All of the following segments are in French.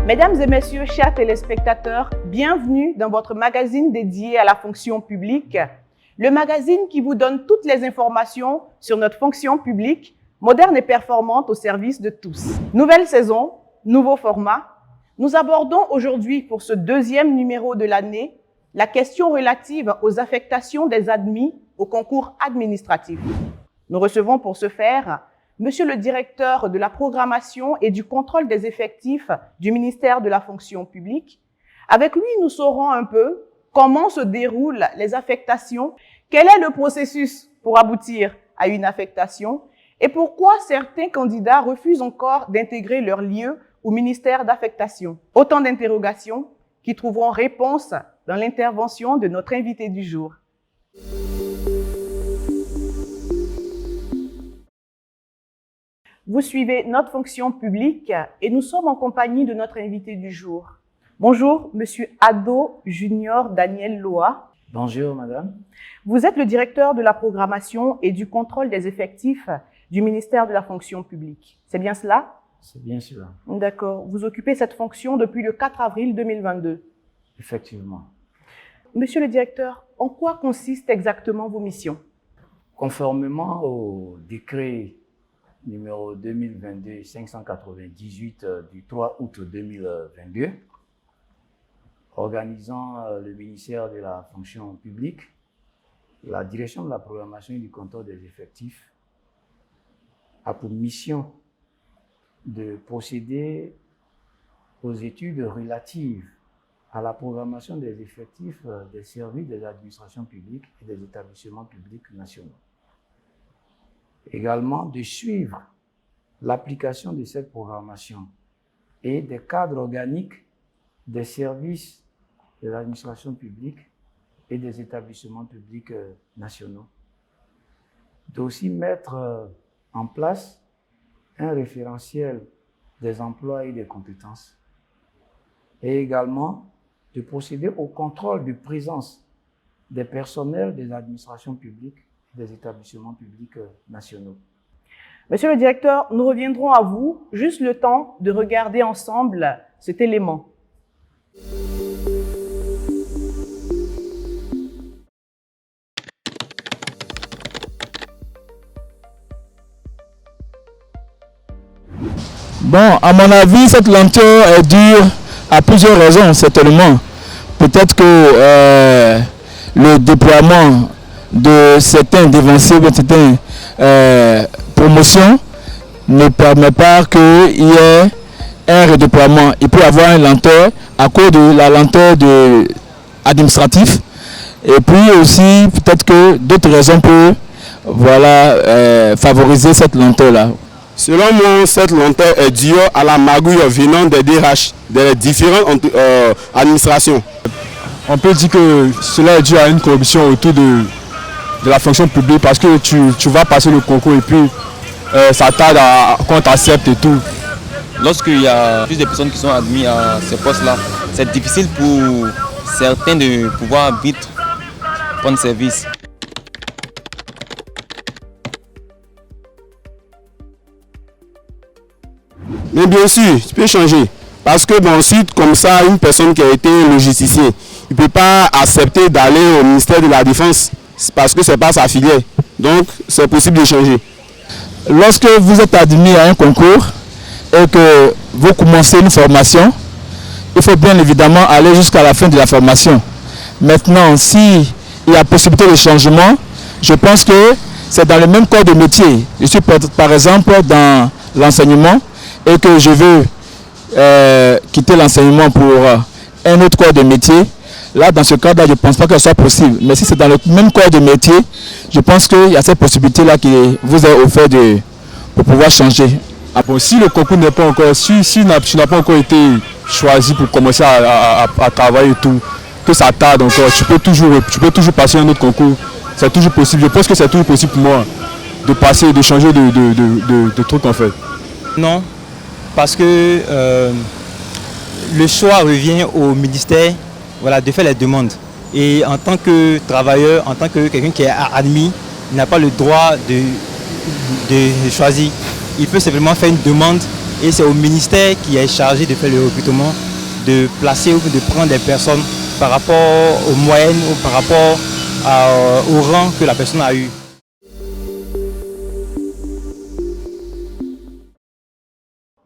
Mesdames et messieurs, chers téléspectateurs, bienvenue dans votre magazine dédié à la fonction publique, le magazine qui vous donne toutes les informations sur notre fonction publique, moderne et performante au service de tous. Nouvelle saison, nouveau format. Nous abordons aujourd'hui pour ce deuxième numéro de l'année la question relative aux affectations des admis au concours administratif. Nous recevons pour ce faire Monsieur le directeur de la programmation et du contrôle des effectifs du ministère de la fonction publique. Avec lui, nous saurons un peu comment se déroulent les affectations, quel est le processus pour aboutir à une affectation et pourquoi certains candidats refusent encore d'intégrer leur lieu au ministère d'affectation. Autant d'interrogations qui trouveront réponse dans l'intervention de notre invité du jour. Vous suivez notre fonction publique et nous sommes en compagnie de notre invité du jour. Bonjour, Monsieur Ado Junior Daniel Loa. Bonjour, madame. Vous êtes le directeur de la programmation et du contrôle des effectifs du ministère de la fonction publique. C'est bien cela? C'est bien cela. D'accord. Vous occupez cette fonction depuis le 4 avril 2022. Effectivement. Monsieur le directeur, en quoi consistent exactement vos missions? Conformément au décret numéro 2022-598 du 3 août 2022, organisant le ministère de la fonction publique, la direction de la programmation et du contrôle des effectifs a pour mission de procéder aux études relatives à la programmation des effectifs des services des administrations publiques et des établissements publics nationaux. Également de suivre l'application de cette programmation et des cadres organiques des services de l'administration publique et des établissements publics nationaux. D'aussi mettre en place un référentiel des emplois et des compétences et également de procéder au contrôle de présence des personnels des administrations publiques des établissements publics nationaux. Monsieur le directeur, nous reviendrons à vous, juste le temps de regarder ensemble cet élément. Bon, à mon avis, cette lenteur est due à plusieurs raisons, certainement. Peut-être que le déploiement de certains dévanciers, de certaines promotions ne permet pas qu'il y ait un redéploiement. Il peut y avoir une lenteur à cause de la lenteur administrative. Et puis aussi, peut-être que d'autres raisons peuvent favoriser cette lenteur-là. Selon moi, cette lenteur est due à la magouille venant des DRH, des différentes administrations. On peut dire que cela est dû à une corruption autour de la fonction publique parce que tu vas passer le concours et puis ça tarde quand tu acceptes et tout. Lorsqu'il y a plus de personnes qui sont admises à ces postes-là, c'est difficile pour certains de pouvoir vite prendre service. Mais bien sûr, tu peux changer. Parce que bon, si comme ça, une personne qui a été logisticien, il ne peut pas accepter d'aller au ministère de la Défense parce que ce n'est pas sa filière. Donc, c'est possible de changer. Lorsque vous êtes admis à un concours et que vous commencez une formation, il faut bien évidemment aller jusqu'à la fin de la formation. Maintenant, s'il y a possibilité de changement, je pense que c'est dans le même corps de métier. Je suis par exemple dans l'enseignement et que je veux quitter l'enseignement pour un autre corps de métier. Là, dans ce cas-là, je ne pense pas que ce soit possible. Mais si c'est dans le même corps de métier, je pense qu'il y a cette possibilité-là qui vous est offerte pour pouvoir changer. Ah bon, si le concours n'est pas encore, si tu n'as pas encore été choisi pour commencer à travailler et tout, que ça tarde encore, tu peux toujours passer un autre concours. C'est toujours possible. Je pense que c'est toujours possible pour moi de passer, de changer de truc en fait. Non, parce que le choix revient au ministère. Voilà, de faire les demandes. Et en tant que travailleur, en tant que quelqu'un qui est admis, il n'a pas le droit de choisir. Il peut simplement faire une demande et c'est au ministère qui est chargé de faire le recrutement, de placer ou de prendre des personnes par rapport aux moyennes ou par rapport au rang que la personne a eu.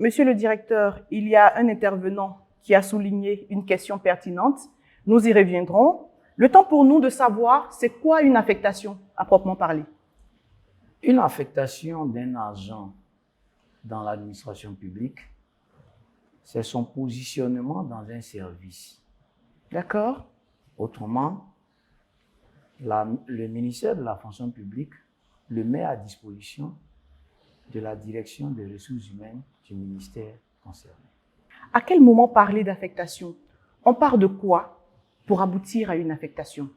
Monsieur le directeur, il y a un intervenant qui a souligné une question pertinente. Nous y reviendrons. Le temps pour nous de savoir c'est quoi une affectation à proprement parler. Une affectation d'un agent dans l'administration publique, c'est son positionnement dans un service. D'accord? Autrement, le ministère de la fonction publique le met à disposition de la direction des ressources humaines du ministère concerné. À quel moment parler d'affectation? On part de quoi pour aboutir à une affectation?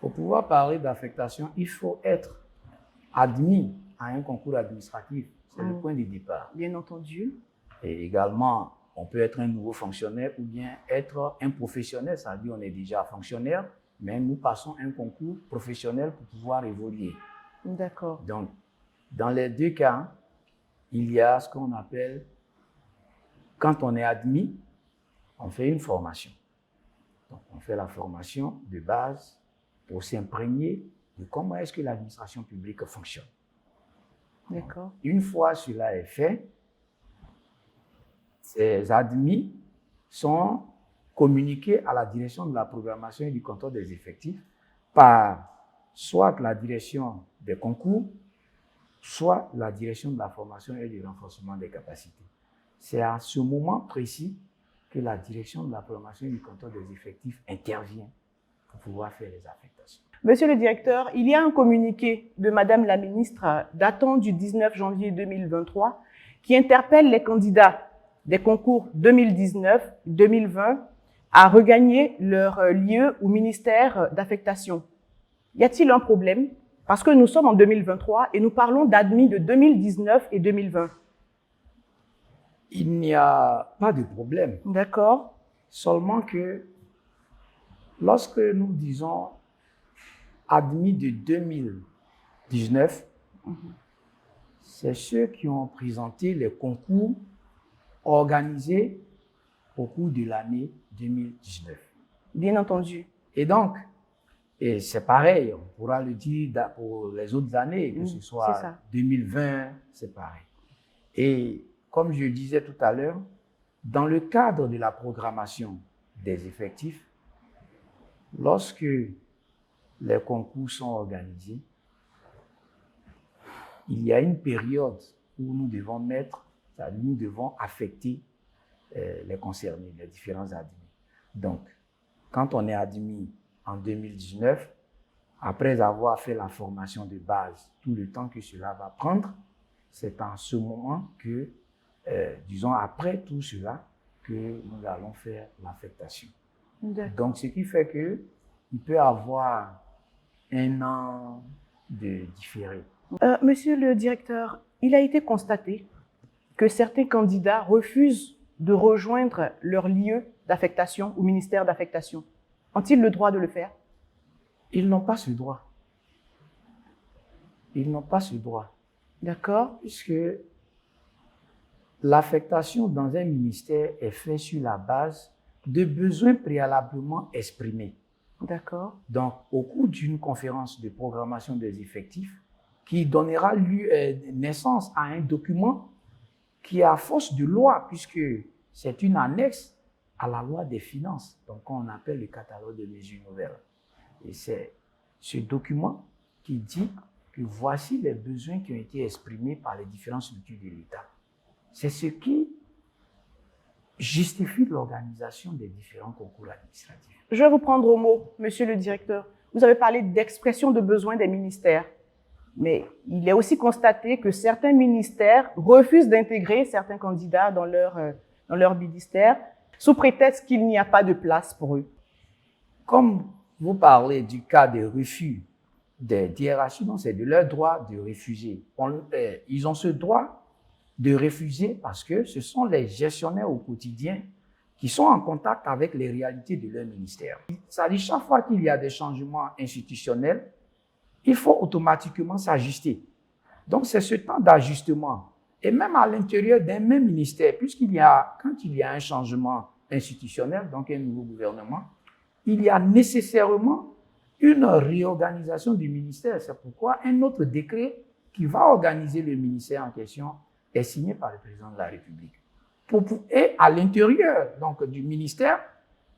Pour pouvoir parler d'affectation, il faut être admis à un concours administratif. C'est le point de départ. Bien entendu. Et également, on peut être un nouveau fonctionnaire ou bien être un professionnel, c'est-à-dire on est déjà fonctionnaire, mais nous passons un concours professionnel pour pouvoir évoluer. D'accord. Donc, dans les deux cas, il y a ce qu'on appelle, quand on est admis, on fait une formation. Donc, on fait la formation de base pour s'imprégner de comment est-ce que l'administration publique fonctionne. D'accord. Une fois cela est fait, ces admis sont communiqués à la direction de la programmation et du contrôle des effectifs par soit la direction des concours, soit la direction de la formation et du renforcement des capacités. C'est à ce moment précis que la direction de la programmation et du contrôle des effectifs intervient pour pouvoir faire les affectations. Monsieur le directeur, il y a un communiqué de Madame la ministre datant du 19 janvier 2023 qui interpelle les candidats des concours 2019-2020 à regagner leur lieu au ministère d'affectation. Y a-t-il un problème? Parce que nous sommes en 2023 et nous parlons d'admis de 2019 et 2020. Il n'y a pas de problème. D'accord. Seulement que lorsque nous disons admis de 2019, c'est ceux qui ont présenté les concours organisés au cours de l'année 2019. Bien entendu. Et donc, et c'est pareil, on pourra le dire pour les autres années, que ce soit 2020, c'est pareil. Et comme je disais tout à l'heure, dans le cadre de la programmation des effectifs, lorsque les concours sont organisés, il y a une période où nous devons nous devons affecter les concernés, les différents admis. Donc, quand on est admis en 2019, après avoir fait la formation de base, tout le temps que cela va prendre, c'est en ce moment que, disons après tout cela, que nous allons faire l'affectation. Donc, ce qui fait qu'il peut y avoir un an de différé. Monsieur le directeur, il a été constaté que certains candidats refusent de rejoindre leur lieu d'affectation au ministère d'affectation. Ont-ils le droit de le faire? Ils n'ont pas ce droit. Ils n'ont pas ce droit. D'accord. Puisque l'affectation dans un ministère est faite sur la base de besoins préalablement exprimés. D'accord. Donc, au cours d'une conférence de programmation des effectifs qui donnera naissance à un document qui est à force de loi, puisque c'est une annexe à la loi des finances, donc on appelle le catalogue de mesures nouvelles. Et c'est ce document qui dit que voici les besoins qui ont été exprimés par les différentes structures de l'État. C'est ce qui justifie l'organisation des différents concours administratifs. Je vais vous prendre au mot, monsieur le directeur. Vous avez parlé d'expression de besoins des ministères. Mais il est aussi constaté que certains ministères refusent d'intégrer certains candidats dans leur ministère sous prétexte qu'il n'y a pas de place pour eux. Comme vous parlez du cas de refus des DRH, c'est de leur droit de refuser. Ils ont ce droit de refuser parce que ce sont les gestionnaires au quotidien qui sont en contact avec les réalités de leur ministère. Ça dit chaque fois qu'il y a des changements institutionnels, il faut automatiquement s'ajuster. Donc, c'est ce temps d'ajustement et même à l'intérieur d'un même ministère, quand il y a un changement institutionnel, donc un nouveau gouvernement, il y a nécessairement une réorganisation du ministère. C'est pourquoi un autre décret qui va organiser le ministère en question est signé par le président de la République. Et à l'intérieur donc, du ministère,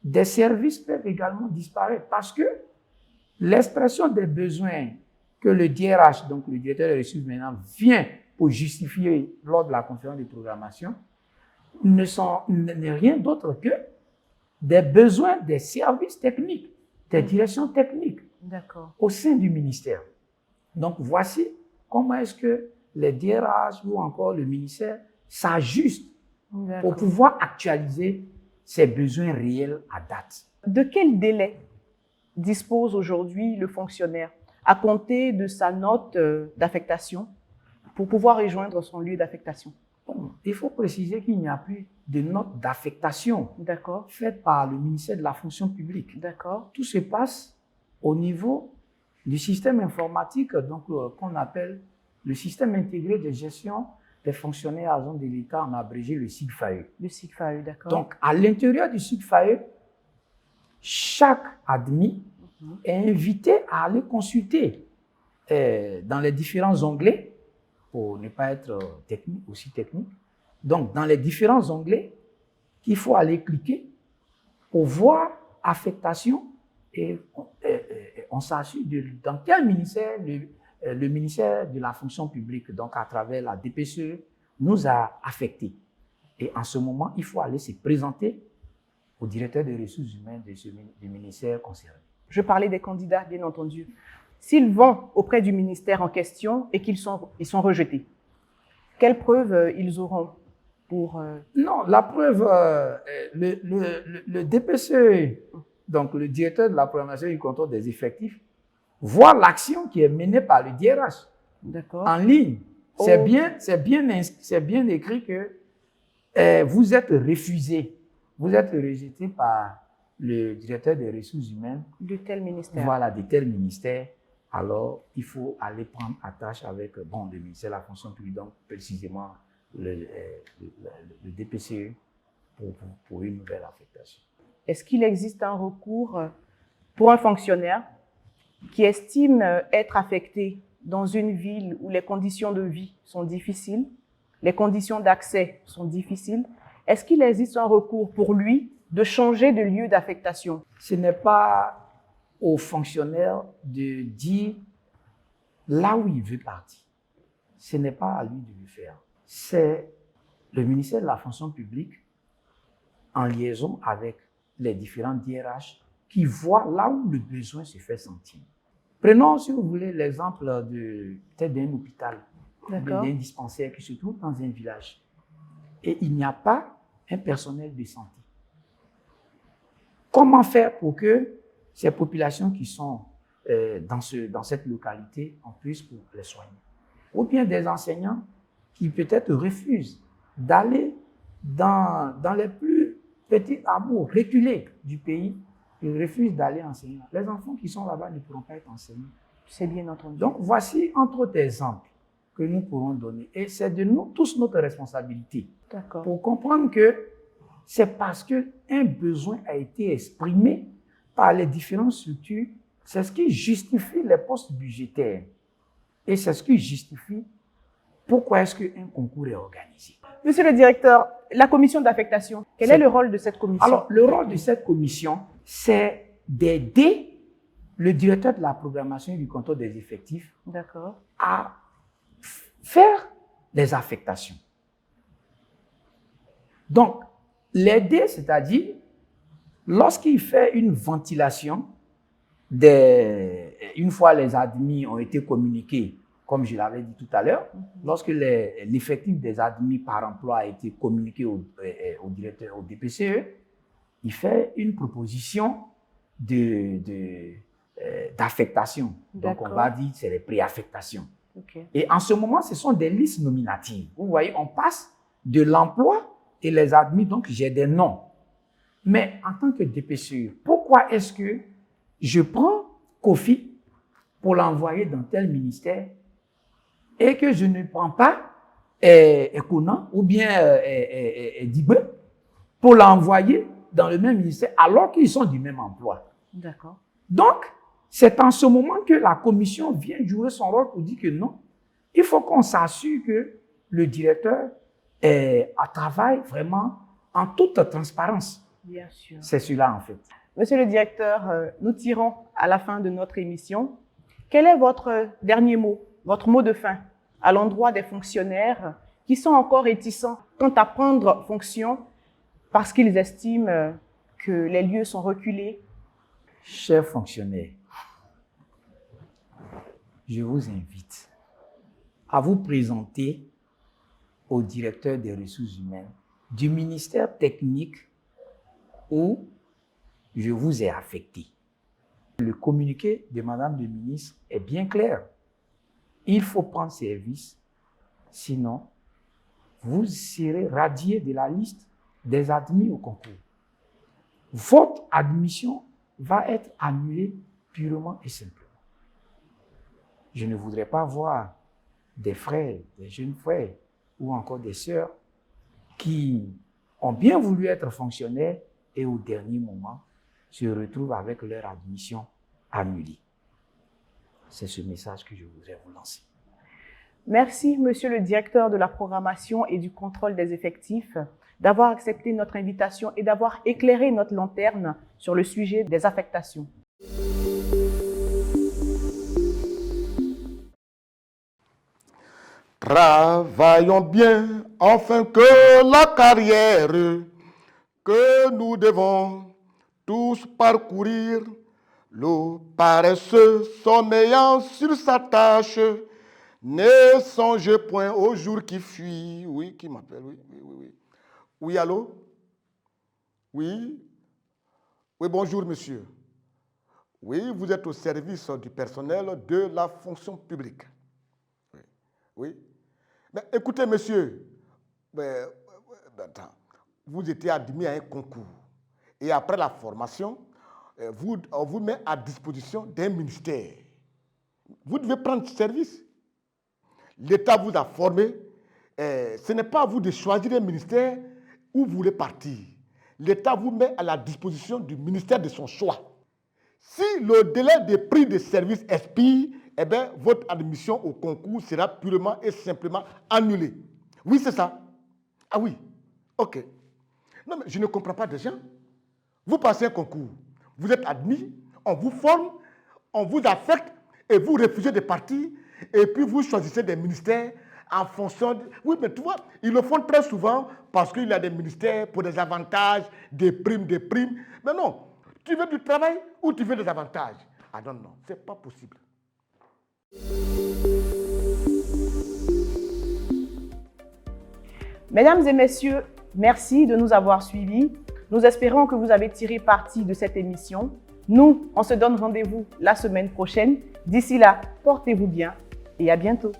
des services peuvent également disparaître parce que l'expression des besoins que le DRH, donc le directeur des ressources humaines, vient pour justifier lors de la conférence de programmation, n'est rien d'autre que des besoins des services techniques, des directions techniques au sein du ministère. Donc, voici comment est-ce que les DRH ou encore le ministère s'ajustent pour pouvoir actualiser ces besoins réels à date. De quel délai dispose aujourd'hui le fonctionnaire à compter de sa note d'affectation pour pouvoir rejoindre son lieu d'affectation? Bon, il faut préciser qu'il n'y a plus de note d'affectation faite par le ministère de la fonction publique. Tout se passe au niveau du système informatique qu'on appelle le système intégré de gestion des fonctionnaires agents de l'État, en abrégé le SIGFAE. Le SIGFAE, d'accord. Donc, à l'intérieur du SIGFAE, chaque admis est invité à aller consulter dans les différents onglets, pour ne pas être aussi technique. Donc, dans les différents onglets, qu'il faut aller cliquer pour voir affectation et on s'assure dans quel ministère le ministère de la fonction publique, donc à travers la DPCE, nous a affectés. Et en ce moment, il faut aller se présenter au directeur des ressources humaines du ministère concerné. Je parlais des candidats, bien entendu. S'ils vont auprès du ministère en question et qu'ils sont rejetés, quelles preuves ils auront pour... Non, la preuve, le DPCE, donc le directeur de la programmation et du contrôle des effectifs, voit l'action qui est menée par le DRH en ligne. C'est bien écrit que vous êtes refusé, vous êtes rejeté par le directeur des ressources humaines. De tel ministère. Voilà, de tel ministère. Alors, il faut aller prendre attache avec le ministère de la fonction publique, donc précisément le DPCE pour une nouvelle affectation. Est-ce qu'il existe un recours pour un fonctionnaire qui estime être affecté dans une ville où les conditions de vie sont difficiles, les conditions d'accès sont difficiles? Est-ce qu'il existe un recours pour lui de changer de lieu d'affectation? Ce n'est pas au fonctionnaire de dire là où il veut partir. Ce n'est pas à lui de le faire. C'est le ministère de la fonction publique en liaison avec les différents DRH qui voient là où le besoin se fait sentir. Prenons, si vous voulez, l'exemple peut-être d'un hôpital, d'un dispensaire qui se trouve dans un village. Et il n'y a pas un personnel de santé. Comment faire pour que ces populations qui sont dans cette localité, on puisse les soigner? Ou bien des enseignants qui peut-être refusent d'aller dans les plus petits hameaux reculés du pays, ils refusent d'aller enseigner. Les enfants qui sont là-bas ne pourront pas être enseignés. C'est bien entendu. Donc, voici entre autres exemples que nous pourrons donner. Et c'est de nous tous notre responsabilité pour comprendre que c'est parce qu'un besoin a été exprimé par les différentes structures, c'est ce qui justifie les postes budgétaires. Et c'est ce qui justifie pourquoi est-ce qu'un concours est organisé. Monsieur le directeur, la commission d'affectation, quel est le rôle de cette commission? Alors, le rôle de cette commission, c'est d'aider le directeur de la programmation et du contrôle des effectifs à faire des affectations. Donc, l'aider, c'est-à-dire, lorsqu'il fait une ventilation, une fois les admis ont été communiqués, comme je l'avais dit tout à l'heure, lorsque l'effectif des admis par emploi a été communiqué au directeur, au DPCE, il fait une proposition d'affectation. Donc, on va dire que c'est les préaffectations. Et en ce moment, ce sont des listes nominatives. Vous voyez, on passe de l'emploi et les admis, donc j'ai des noms. Mais en tant que DPCE, pourquoi est-ce que je prends Kofi pour l'envoyer dans tel ministère et que je ne prends pas Ekona ou bien Dibé pour l'envoyer dans le même ministère alors qu'ils sont du même emploi. D'accord. Donc, c'est en ce moment que la commission vient jouer son rôle pour dire que non, il faut qu'on s'assure que le directeur travaille vraiment en toute transparence. Bien sûr. C'est cela en fait. Monsieur le directeur, nous tirons à la fin de notre émission. Quel est votre dernier mot, votre mot de fin à l'endroit des fonctionnaires qui sont encore réticents quant à prendre fonction parce qu'ils estiment que les lieux sont reculés? Chers fonctionnaires, je vous invite à vous présenter au directeur des ressources humaines du ministère technique où je vous ai affecté. Le communiqué de Madame le ministre est bien clair. Il faut prendre service, sinon vous serez radié de la liste des admis au concours. Votre admission va être annulée purement et simplement. Je ne voudrais pas voir des frères, des jeunes frères ou encore des sœurs qui ont bien voulu être fonctionnaires et au dernier moment se retrouvent avec leur admission annulée. C'est ce message que je voudrais vous lancer. Merci, monsieur le directeur de la programmation et du contrôle des effectifs, d'avoir accepté notre invitation et d'avoir éclairé notre lanterne sur le sujet des affectations. Travaillons bien, afin que la carrière que nous devons tous parcourir, le paresseux sommeillant sur sa tâche, ne songe point au jour qui fuit. Oui, qui m'appelle? Oui. Oui, allô? Oui? Oui, bonjour, monsieur. Oui, vous êtes au service du personnel de la fonction publique. Oui. Mais écoutez, monsieur, attends, vous étiez admis à un concours. Et après la formation, on vous met à disposition d'un ministère. Vous devez prendre service. L'État vous a formé. Ce n'est pas à vous de choisir un ministère où vous voulez partir. L'État vous met à la disposition du ministère de son choix. Si le délai de prix de service expire, eh bien, votre admission au concours sera purement et simplement annulée. Oui, c'est ça. Ah oui, ok. Non, mais je ne comprends pas déjà. Vous passez un concours, vous êtes admis, on vous forme, on vous affecte et vous refusez de partir et puis vous choisissez des ministères en fonction de... Oui, mais tu vois, ils le font très souvent parce qu'il y a des ministères pour des avantages, des primes. Mais non, tu veux du travail ou tu veux des avantages? Ah non, c'est pas possible. Mesdames et messieurs, merci de nous avoir suivis. Nous espérons que vous avez tiré parti de cette émission. Nous, on se donne rendez-vous la semaine prochaine. D'ici là, portez-vous bien et à bientôt.